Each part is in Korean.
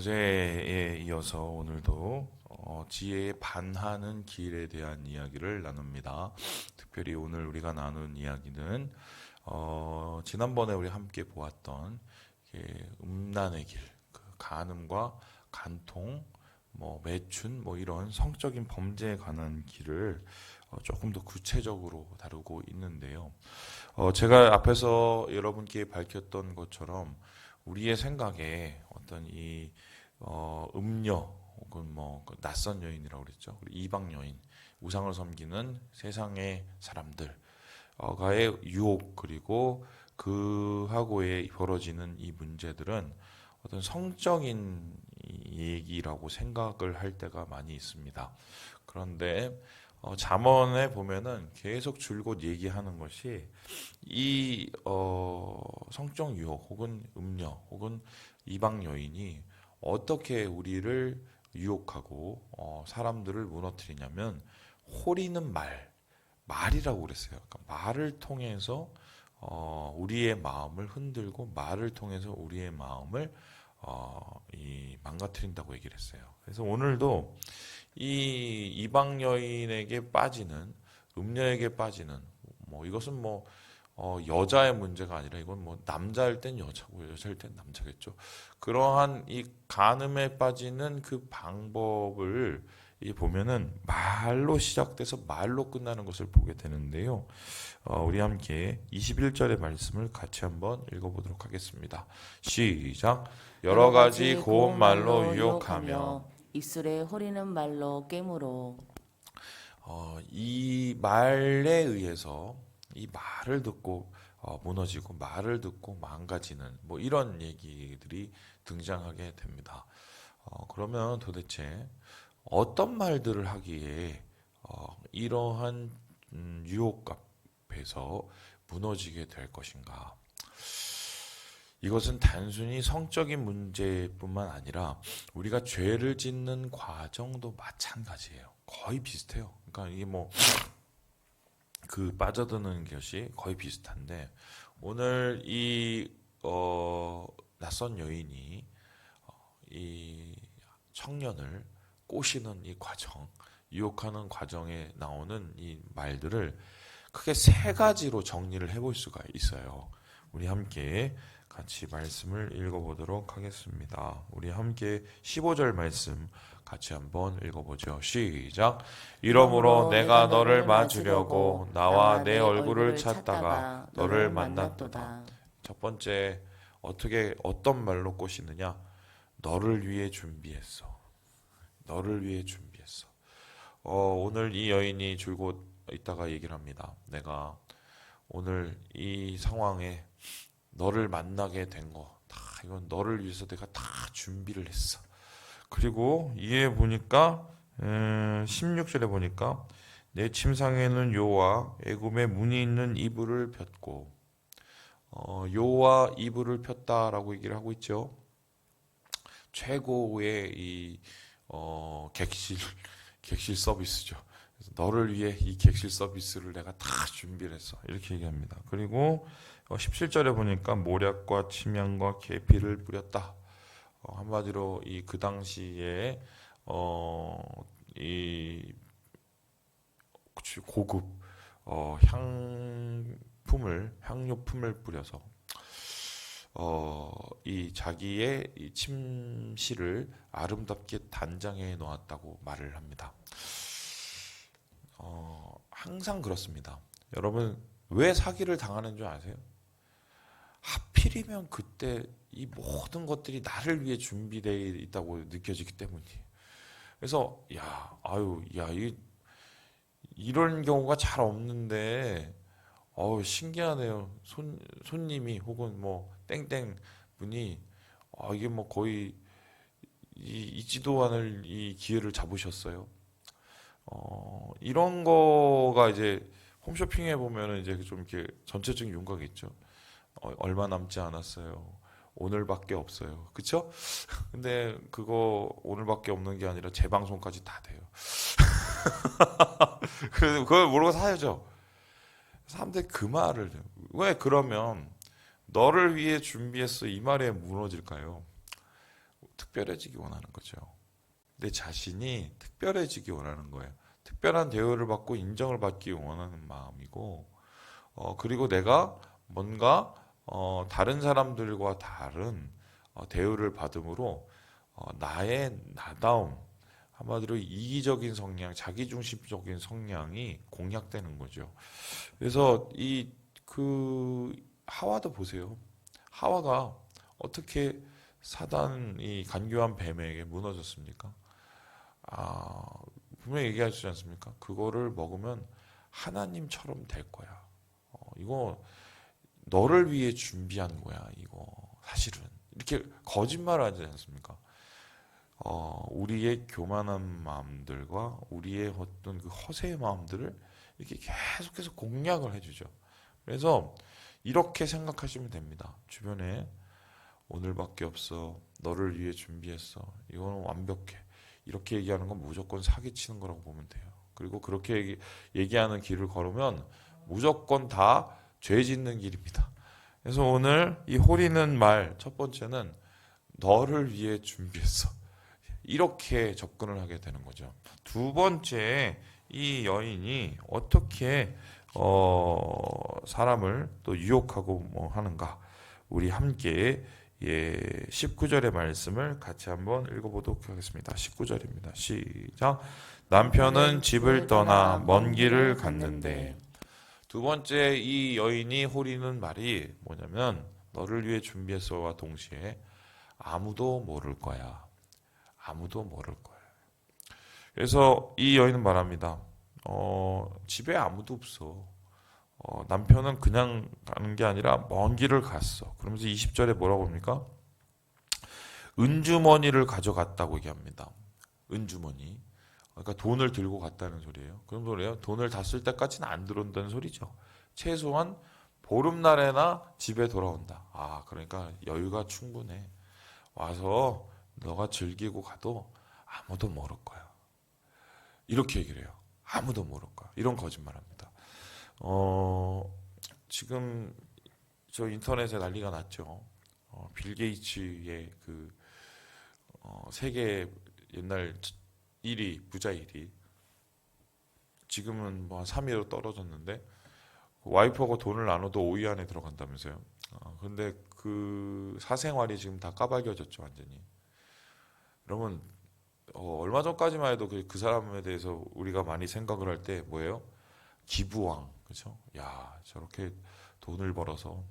어제에 이어서 오늘도 지혜에 반하는 길에 대한 이야기를 나눕니다. 특별히 오늘 우리가 나눈 이야기는 지난번에 우리 함께 보았던 음란의 길, 그 간음과 간통, 매춘, 이런 성적인 범죄에 관한 길을 조금 더 구체적으로 다루고 있는데요. 제가 앞에서 여러분께 밝혔던 것처럼 우리의 생각에 어떤 음녀 혹은 그 낯선 여인이라고 그랬죠. 이방 여인, 우상을 섬기는 세상의 사람들과의 유혹, 그리고 그하고의 벌어지는 이 문제들은 어떤 성적인 얘기라고 생각을 할 때가 많이 있습니다. 그런데 잠언에 보면은 계속 줄곧 얘기하는 것이 이 성적 유혹 혹은 음녀 혹은 이방 여인이 어떻게 우리를 유혹하고 사람들을 무너뜨리냐면 호리는 말이라고 그랬어요. 그러니까 말을 통해서 우리의 마음을 흔들고 말을 통해서 우리의 마음을 망가뜨린다고 얘기를 했어요. 그래서 오늘도 이 이방 여인에게 빠지는 음녀에게 빠지는 이것은 여자의 문제가 아니라 이건 남자일 땐 여자고 여자일 땐 남자겠죠. 그러한 이 간음에 빠지는 그 방법을 보면은 말로 시작돼서 말로 끝나는 것을 보게 되는데요. 우리 함께 21절의 말씀을 같이 한번 읽어보도록 하겠습니다. 시작. 여러 가지 고운 말로 유혹하며 입술에 호리는 말로 깨물어. 이 말에 의해서 이 말을 듣고 무너지고 말을 듣고 망가지는 이런 얘기들이 등장하게 됩니다. 그러면 도대체 어떤 말들을 하기에 이러한 유혹 앞에서 무너지게 될 것인가? 이것은 단순히 성적인 문제뿐만 아니라 우리가 죄를 짓는 과정도 마찬가지예요. 거의 비슷해요. 그러니까 이게 그 빠져드는 것이 거의 비슷한데 오늘 이 낯선 여인이 이 청년을 꼬시는 이 과정, 유혹하는 과정에 나오는 이 말들을 크게 세 가지로 정리를 해볼 수가 있어요. 우리 함께 같이 말씀을 읽어보도록 하겠습니다. 우리 함께 15절 말씀 같이 한번 읽어보죠. 시작. 이러므로 내가 너를 맞으려고 나와 내 얼굴을 찾다가 너를 만났도다. 첫 번째, 어떤 말로 꼬시느냐? 너를 위해 준비했어. 너를 위해 준비했어. 오늘 이 여인이 줄곧 있다가 얘기를 합니다. 내가 오늘 이 상황에 너를 만나게 된 거, 이건 너를 위해서 내가 다 준비를 했어. 그리고 이에 보니까 16절에 보니까 내 침상에는 요와 애굽의 문이 있는 이불을 폈고 요와 이불을 폈다라고 얘기를 하고 있죠. 최고의 이 객실 서비스죠. 그래서 너를 위해 이 객실 서비스를 내가 다 준비를 했어. 이렇게 얘기합니다. 그리고 17절에 보니까 모략과 침향과 계피를 뿌렸다. 한마디로 그 당시에 이 고급 향료품을 뿌려서 이 자기의 이 침실을 아름답게 단장해 놓았다고 말을 합니다. 항상 그렇습니다. 여러분 왜 사기를 당하는 줄 아세요? 하필이면 그때 이 모든 것들이 나를 위해 준비되어 있다고 느껴지기 때문이에요. 그래서 이런 경우가 잘 없는데 신기하네요. 손님이 혹은 땡땡 분이 이게 거의 잊지도 않을 이 기회를 잡으셨어요. 이런 거가 이제 홈쇼핑에 보면은 이제 좀 이렇게 전체적인 윤곽이 있죠. 얼마 남지 않았어요. 오늘밖에 없어요. 그쵸? 근데 그거 오늘밖에 없는 게 아니라 재방송까지 다 돼요. 그걸 모르고 사야죠. 사람들이 그 말을 왜 그러면 너를 위해 준비했어 이 말에 무너질까요? 특별해지기 원하는 거죠. 내 자신이 특별해지기 원하는 거예요. 특별한 대우를 받고 인정을 받기 원하는 마음이고, 그리고 내가 뭔가 다른 사람들과 다른 대우를 받음으로 나의 나다움, 한마디로 이기적인 성향, 자기중심적인 성향이 공략되는 거죠. 그래서 그 하와도 보세요. 하와가 어떻게 사단이 간교한 뱀에게 무너졌습니까? 분명히 얘기하시지 않습니까? 그거를 먹으면 하나님처럼 될 거야. 이거 너를 위해 준비한 거야. 이거 사실은 이렇게 거짓말하지 않습니까? 우리의 교만한 마음들과 우리의 어떤 그 허세의 마음들을 이렇게 계속해서 공략을 해주죠. 그래서 이렇게 생각하시면 됩니다. 주변에 오늘밖에 없어. 너를 위해 준비했어. 이거는 완벽해. 이렇게 얘기하는 건 무조건 사기치는 거라고 보면 돼요. 그리고 그렇게 얘기하는 길을 걸으면 무조건 다 죄 짓는 길입니다. 그래서 오늘 이 호리는 말 첫 번째는 너를 위해 준비했어. 이렇게 접근을 하게 되는 거죠. 두 번째, 이 여인이 어떻게 사람을 또 유혹하고 뭐 하는가? 우리 함께 19절의 말씀을 같이 한번 읽어보도록 하겠습니다. 19절입니다. 시작. 남편은 집을 떠나 먼 길을 갔는데. 두 번째, 이 여인이 호리는 말이 뭐냐면 너를 위해 준비했어와 동시에 아무도 모를 거야. 아무도 모를 거야. 그래서 이 여인은 말합니다. 집에 아무도 없어. 남편은 그냥 가는 게 아니라 먼 길을 갔어. 그러면서 20절에 뭐라고 합니까? 은주머니를 가져갔다고 얘기합니다. 은주머니. 그러니까 돈을 들고 갔다는 소리예요. 그런 소리예요. 돈을 다 쓸 때까지는 안 들어온다는 소리죠. 최소한 보름날에나 집에 돌아온다. 그러니까 여유가 충분해. 와서 너가 즐기고 가도 아무도 모를 거야. 이렇게 얘기를 해요. 아무도 모를 거야. 이런 거짓말합니다. 지금 저 인터넷에 난리가 났죠. 빌 게이츠의 그 세계 옛날 1위 부자 1위 지금은 뭐 한 3위로 떨어졌는데 와이프하고 돈을 나눠도 5위 안에 들어간다면서요. 근데 그 사생활이 지금 다 까발려졌죠 완전히. 여러분 얼마 전까지만 해도 그 사람에 대해서 우리가 많이 생각을 할 때 뭐예요? 기부왕, 그렇죠? 야 저렇게 돈을 벌어서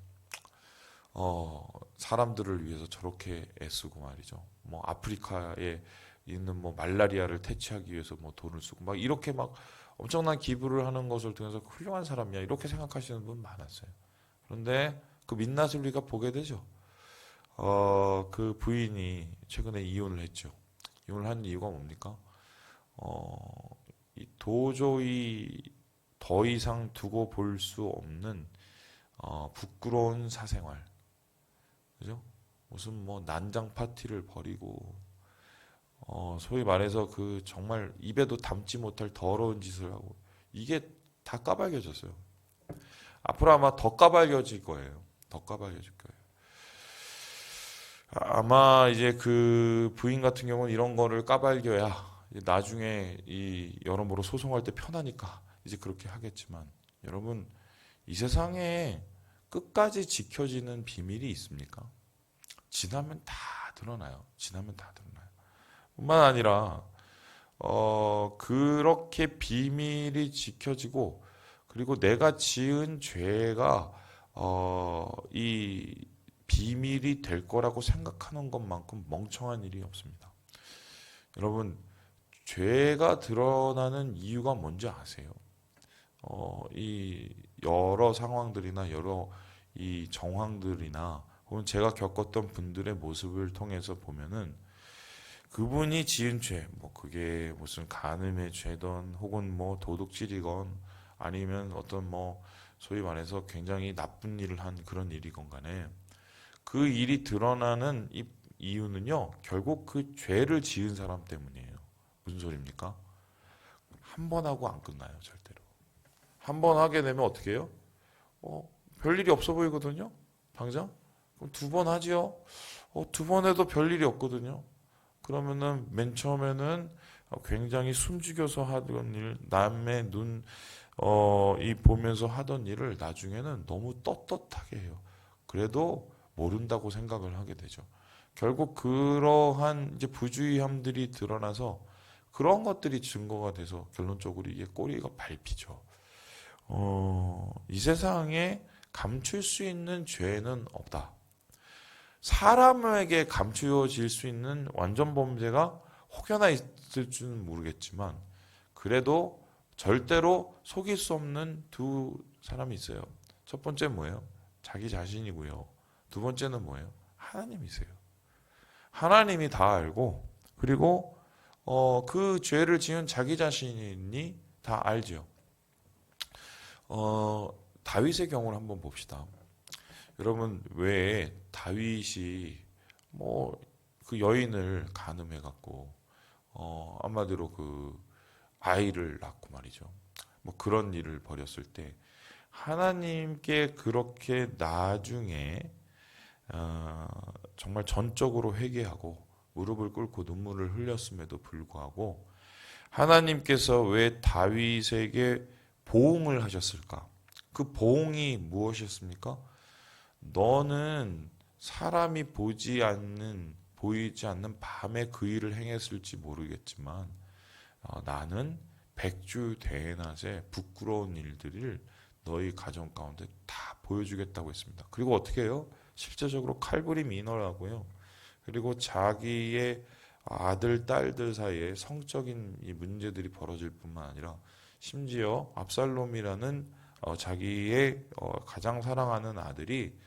사람들을 위해서 저렇게 애쓰고 말이죠. 뭐 아프리카에 있는 뭐 말라리아를 퇴치하기 위해서 뭐 돈을 쓰고 막 이렇게 막 엄청난 기부를 하는 것을 통해서 훌륭한 사람이야 이렇게 생각하시는 분 많았어요. 그런데 그 민낯을 우리가 보게 되죠. 그 부인이 최근에 이혼을 했죠. 이혼을 한 이유가 뭡니까? 도저히 더 이상 두고 볼 수 없는 부끄러운 사생활, 그죠? 무슨 뭐 난장 파티를 벌이고, 소위 말해서 그 정말 입에도 담지 못할 더러운 짓을 하고, 이게 다 까발려졌어요. 앞으로 아마 더 까발려질 거예요. 더 까발려질 거예요. 아마 이제 그 부인 같은 경우는 이런 거를 까발려야 나중에 이 여러모로 소송할 때 편하니까 이제 그렇게 하겠지만 여러분 이 세상에 끝까지 지켜지는 비밀이 있습니까? 지나면 다 드러나요. 지나면 다 드러나요. 뿐만 아니라 그렇게 비밀이 지켜지고 그리고 내가 지은 죄가 이 비밀이 될 거라고 생각하는 것만큼 멍청한 일이 없습니다. 여러분 죄가 드러나는 이유가 뭔지 아세요? 이 여러 상황들이나 여러 이 정황들이나 혹은 제가 겪었던 분들의 모습을 통해서 보면은 그분이 지은 죄, 뭐 그게 무슨 간음의 죄든 혹은 뭐 도둑질이건 아니면 어떤 뭐 소위 말해서 굉장히 나쁜 일을 한 그런 일이건 간에 그 일이 드러나는 이유는요 결국 그 죄를 지은 사람 때문이에요. 무슨 소리입니까? 한 번 하고 안 끝나요 절대로. 한 번 하게 되면 어떻게 해요? 별일이 없어 보이거든요 당장. 그럼 두 번 하지요. 두 번 해도 별일이 없거든요. 그러면은 맨 처음에는 굉장히 숨죽여서 하던 일, 남의 이 보면서 하던 일을 나중에는 너무 떳떳하게 해요. 그래도 모른다고 생각을 하게 되죠. 결국 그러한 이제 부주의함들이 드러나서 그런 것들이 증거가 돼서 결론적으로 이게 꼬리가 밟히죠. 이 세상에 감출 수 있는 죄는 없다. 사람에게 감추어질 수 있는 완전 범죄가 혹여나 있을지는 모르겠지만 그래도 절대로 속일 수 없는 두 사람이 있어요. 첫 번째 뭐예요? 자기 자신이고요. 두 번째는 뭐예요? 하나님이세요. 하나님이 다 알고 그리고 그 죄를 지은 자기 자신이 다 알죠. 다윗의 경우를 한번 봅시다. 여러분 왜 다윗이 뭐 그 여인을 간음해 갖고 한마디로 그 아이를 낳고 말이죠. 뭐 그런 일을 벌였을 때 하나님께 그렇게 나중에 정말 전적으로 회개하고 무릎을 꿇고 눈물을 흘렸음에도 불구하고 하나님께서 왜 다윗에게 보응을 하셨을까? 그 보응이 무엇이었습니까? 너는 사람이 보이지 않는 밤에 그 일을 행했을지 모르겠지만 나는 백주 대낮에 부끄러운 일들을 너희 가정 가운데 다 보여주겠다고 했습니다. 그리고 어떻게 해요? 실제적으로 칼부리 민원하고요. 그리고 자기의 아들, 딸들 사이에 성적인 이 문제들이 벌어질 뿐만 아니라 심지어 압살롬이라는 자기의 가장 사랑하는 아들이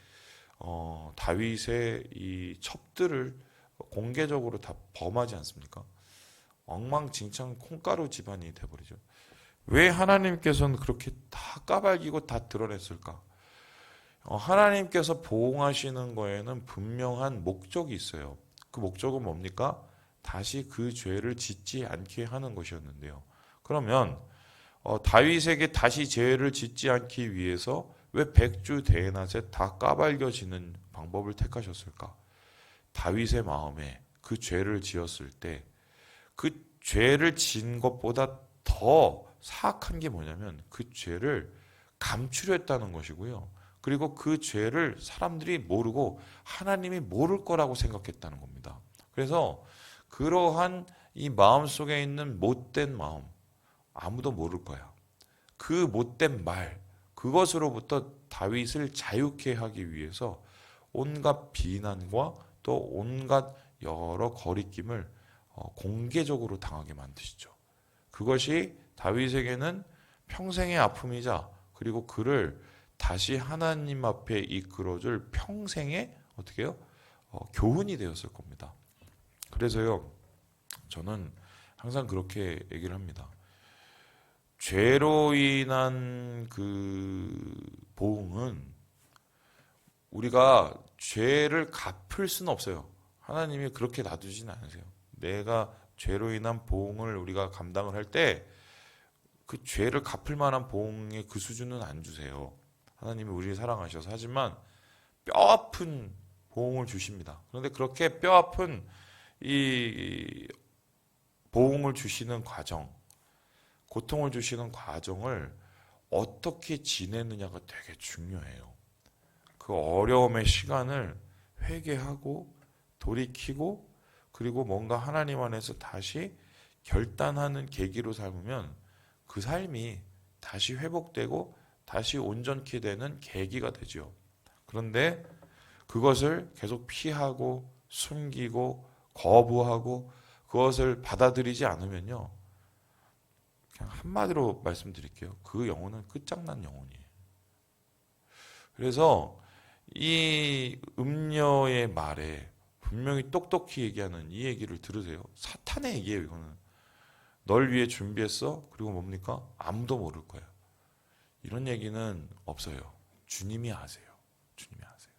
다윗의 이 첩들을 공개적으로 다 범하지 않습니까? 엉망진창 콩가루 집안이 돼버리죠. 왜 하나님께서는 그렇게 다 까발기고 다 드러냈을까? 하나님께서 보응하시는 거에는 분명한 목적이 있어요. 그 목적은 뭡니까? 다시 그 죄를 짓지 않게 하는 것이었는데요. 그러면 다윗에게 다시 죄를 짓지 않기 위해서 왜 백주 대낮에 다 까발겨지는 방법을 택하셨을까? 다윗의 마음에 그 죄를 지었을 때 그 죄를 지은 것보다 더 사악한 게 뭐냐면 그 죄를 감추려 했다는 것이고요. 그리고 그 죄를 사람들이 모르고 하나님이 모를 거라고 생각했다는 겁니다. 그래서 그러한 이 마음 속에 있는 못된 마음 아무도 모를 거야. 그 못된 말 그것으로부터 다윗을 자유케 하기 위해서 온갖 비난과 또 온갖 여러 거리낌을 공개적으로 당하게 만드시죠. 그것이 다윗에게는 평생의 아픔이자 그리고 그를 다시 하나님 앞에 이끌어줄 평생의 어떻게 해요? 교훈이 되었을 겁니다. 그래서요, 저는 항상 그렇게 얘기를 합니다. 죄로 인한 그 보응은 우리가 죄를 갚을 수는 없어요. 하나님이 그렇게 놔두지는 않으세요. 내가 죄로 인한 보응을 우리가 감당을 할 때 그 죄를 갚을 만한 보응의 그 수준은 안 주세요. 하나님이 우리를 사랑하셔서. 하지만 뼈아픈 보응을 주십니다. 그런데 그렇게 뼈아픈 이 보응을 주시는 과정, 고통을 주시는 과정을 어떻게 지내느냐가 되게 중요해요. 그 어려움의 시간을 회개하고 돌이키고 그리고 뭔가 하나님 안에서 다시 결단하는 계기로 삶으면 그 삶이 다시 회복되고 다시 온전케 되는 계기가 되죠. 그런데 그것을 계속 피하고 숨기고 거부하고 그것을 받아들이지 않으면요. 그냥 한마디로 말씀드릴게요. 그 영혼은 끝장난 영혼이에요. 그래서 이 음녀의 말에 분명히 똑똑히 얘기하는 이 얘기를 들으세요. 사탄의 얘기예요. 이거는. 널 위해 준비했어? 그리고 뭡니까? 아무도 모를 거야. 이런 얘기는 없어요. 주님이 아세요. 주님이 아세요.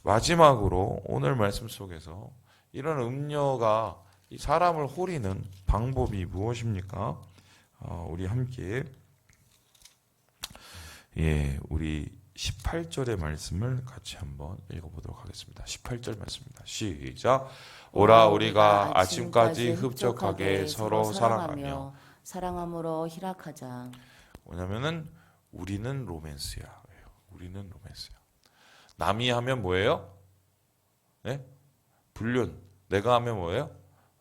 마지막으로 오늘 말씀 속에서 이런 음녀가 이 사람을 호리는 방법이 무엇입니까? 우리 함께 우리 18절의 말씀을 같이 한번 읽어보도록 하겠습니다. 18절 말씀입니다. 시작. 오라 우리가 아침까지 흡족하게 서로 사랑하며 사랑함으로 희락하자. 뭐냐면은 우리는 로맨스야. 우리는 로맨스야. 남이 하면 뭐예요? 네? 불륜. 내가 하면 뭐예요?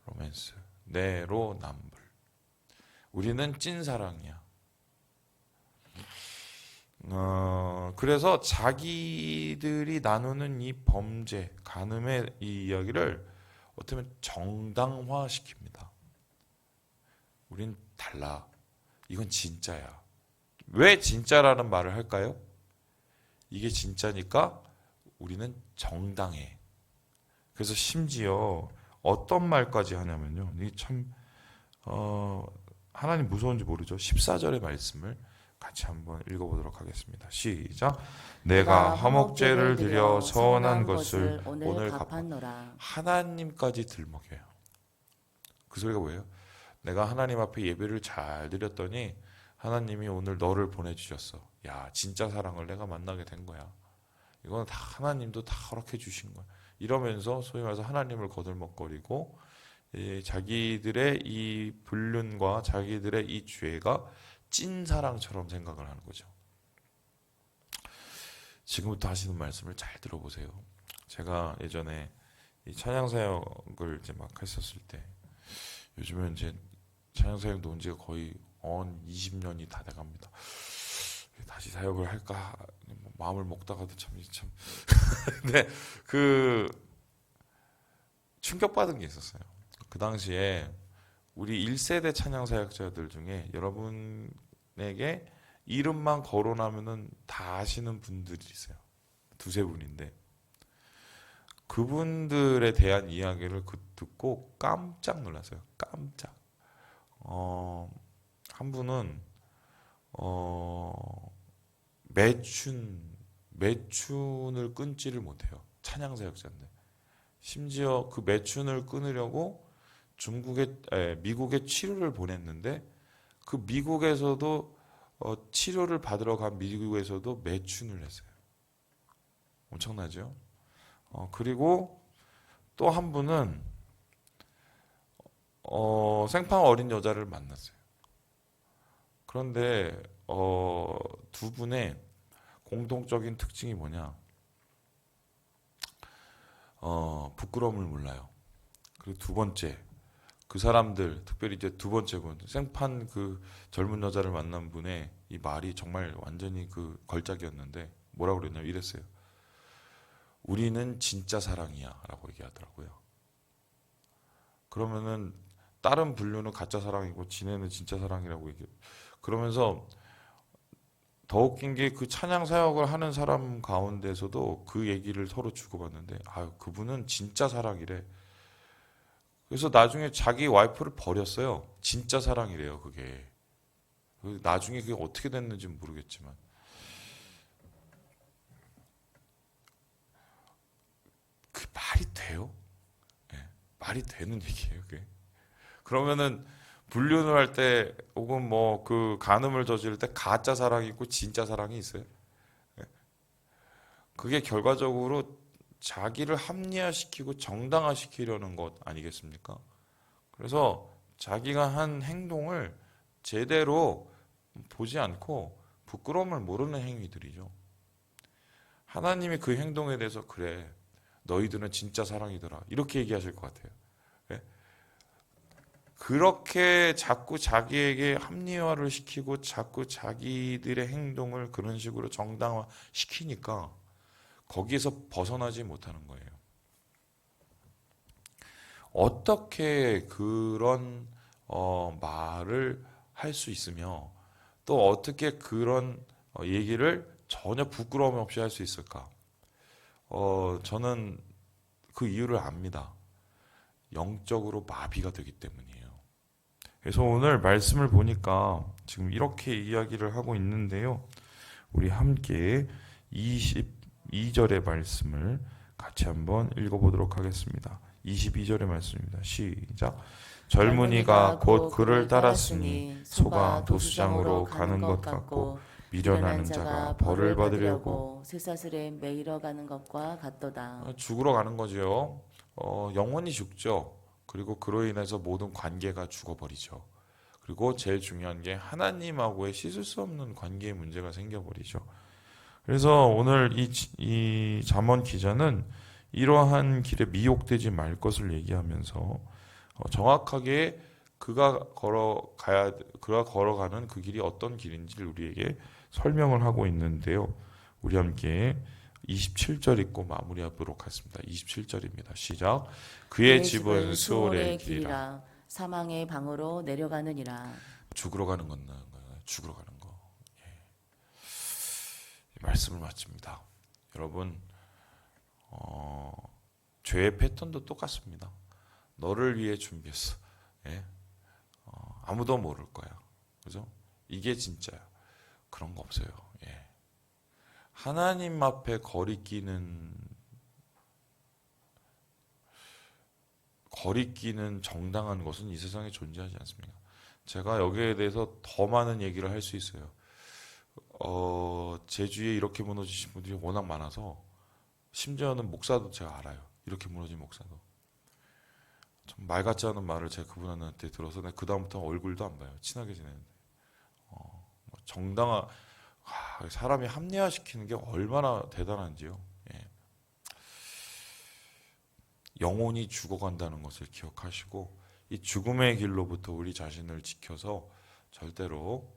로맨스. 내로남불. 우리는 찐사랑이야. 그래서 자기들이 나누는 이 범죄, 간음의 이 이야기를 어떻게 보면 정당화시킵니다. 우린 달라. 이건 진짜야. 왜 진짜라는 말을 할까요? 이게 진짜니까 우리는 정당해. 그래서 심지어 어떤 말까지 하냐면요. 이게 참 하나님 무서운지 모르죠. 14절의 말씀을 같이 한번 읽어보도록 하겠습니다. 시작. 내가 화목제를 드려 서원한 것을 오늘 갚았노라. 하나님까지 들먹여요. 그 소리가 뭐예요? 내가 하나님 앞에 예배를 잘 드렸더니 하나님이 오늘 너를 보내주셨어. 야, 진짜 사랑을 내가 만나게 된 거야. 이건 다 하나님도 다 허락해 주신 거야. 이러면서 소위 말해서 하나님을 거들먹거리고 자기들의 이 불륜과 자기들의 이 죄가 찐사랑처럼 생각을 하는 거죠. 지금부터 하시는 말씀을 잘 들어보세요. 제가 예전에 이 찬양사역을 이제 막 했었을 때, 요즘은 이제 찬양사역도 온 지가 거의 20년이 다 돼갑니다. 다시 사역을 할까 마음을 먹다가도 참 근데 그 충격받은 게 있었어요. 그 당시에 우리 1세대 찬양사역자들 중에 여러분에게 이름만 거론하면은 다 아시는 분들이 있어요. 두세 분인데 그분들에 대한 이야기를 듣고 깜짝 놀랐어요. 깜짝. 한 분은 매춘을 끊지를 못해요. 찬양사역자인데 심지어 그 매춘을 끊으려고 미국에 치료를 보냈는데 그 미국에서도 치료를 받으러 간 미국에서도 매춘을 했어요. 엄청나죠? 그리고 또 한 분은 생판 어린 여자를 만났어요. 그런데 두 분의 공통적인 특징이 뭐냐? 부끄러움을 몰라요. 그리고 두 번째, 그 사람들, 특별히 이제 두 번째 분, 생판 그 젊은 여자를 만난 분의 이 말이 정말 완전히 그 걸작이었는데 뭐라고 그랬냐면 이랬어요. 우리는 진짜 사랑이야 라고 얘기하더라고요. 그러면은 다른 분류는 가짜 사랑이고 지네는 진짜 사랑이라고 얘기해요. 그러면서 더 웃긴 게 그 찬양 사역을 하는 사람 가운데서도 그 얘기를 서로 주고받는데 그분은 진짜 사랑이래. 그래서 나중에 자기 와이프를 버렸어요. 진짜 사랑이래요, 그게. 나중에 그게 어떻게 됐는지 모르겠지만. 그 말이 돼요? 네, 말이 되는 얘기예요, 그게. 그러면은 불륜을 할 때 혹은 뭐 그 간음을 저지를 때 가짜 사랑이 있고 진짜 사랑이 있어요. 네. 그게 결과적으로 자기를 합리화시키고 정당화시키려는 것 아니겠습니까? 그래서 자기가 한 행동을 제대로 보지 않고 부끄러움을 모르는 행위들이죠. 하나님이 그 행동에 대해서 그래, 너희들은 진짜 사랑이더라 이렇게 얘기하실 것 같아요. 네? 그렇게 자꾸 자기에게 합리화를 시키고 자꾸 자기들의 행동을 그런 식으로 정당화시키니까 거기에서 벗어나지 못하는 거예요. 어떻게 그런 말을 할 수 있으며 또 어떻게 그런 얘기를 전혀 부끄러움 없이 할 수 있을까? 저는 그 이유를 압니다. 영적으로 마비가 되기 때문이에요. 그래서 오늘 말씀을 보니까 지금 이렇게 이야기를 하고 있는데요. 우리 함께 22절의 말씀을 같이 한번 읽어보도록 하겠습니다. 22절의 말씀입니다. 시작. 젊은이가 곧 그를 따랐으니 소가 도수장으로 가는 것 같고 미련한 자가 벌을 받으려고 쇠사슬에 매이러 가는 것과 같도다. 죽으러 가는 거죠. 영혼이 죽죠. 그리고 그로 인해서 모든 관계가 죽어버리죠. 그리고 제일 중요한 게 하나님하고의 씻을 수 없는 관계의 문제가 생겨버리죠. 그래서 오늘 이 잠언 기자는 이러한 길에 미혹되지 말 것을 얘기하면서 정확하게 그가 걸어가는 그 길이 어떤 길인지를 우리에게 설명을 하고 있는데요. 우리 함께 27절 읽고 마무리하도록 하겠습니다. 27절입니다. 시작. 그의 집은 수월의 길이라. 사망의 방으로 내려가느니라. 죽으러 가는 건 죽으러 가는 거. 이 말씀을 마칩니다. 여러분, 죄의 패턴도 똑같습니다. 너를 위해 준비했어. 예? 아무도 모를 거야. 그죠? 이게 진짜야. 그런 거 없어요. 예. 하나님 앞에 거리끼는 정당한 것은 이 세상에 존재하지 않습니다. 제가 여기에 대해서 더 많은 얘기를 할 수 있어요. 제 주위에 이렇게 무너지신 분들이 워낙 많아서 심지어는 목사도 제가 알아요. 이렇게 무너진 목사도. 좀 말 같지 않은 말을 제가 그분한테 들어서 그 다음부터 얼굴도 안 봐요. 친하게 지내는데. 정당한 사람이 합리화시키는 게 얼마나 대단한지요. 예. 영혼이 죽어간다는 것을 기억하시고 이 죽음의 길로부터 우리 자신을 지켜서 절대로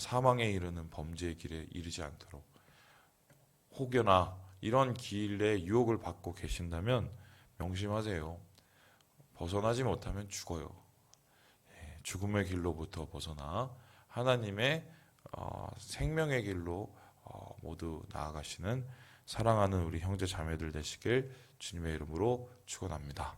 사망에 이르는 범죄의 길에 이르지 않도록 혹여나 이런 길에 유혹을 받고 계신다면 명심하세요. 벗어나지 못하면 죽어요. 예, 죽음의 길로부터 벗어나 하나님의 생명의 길로 모두 나아가시는 사랑하는 우리 형제 자매들 되시길 주님의 이름으로 축원합니다.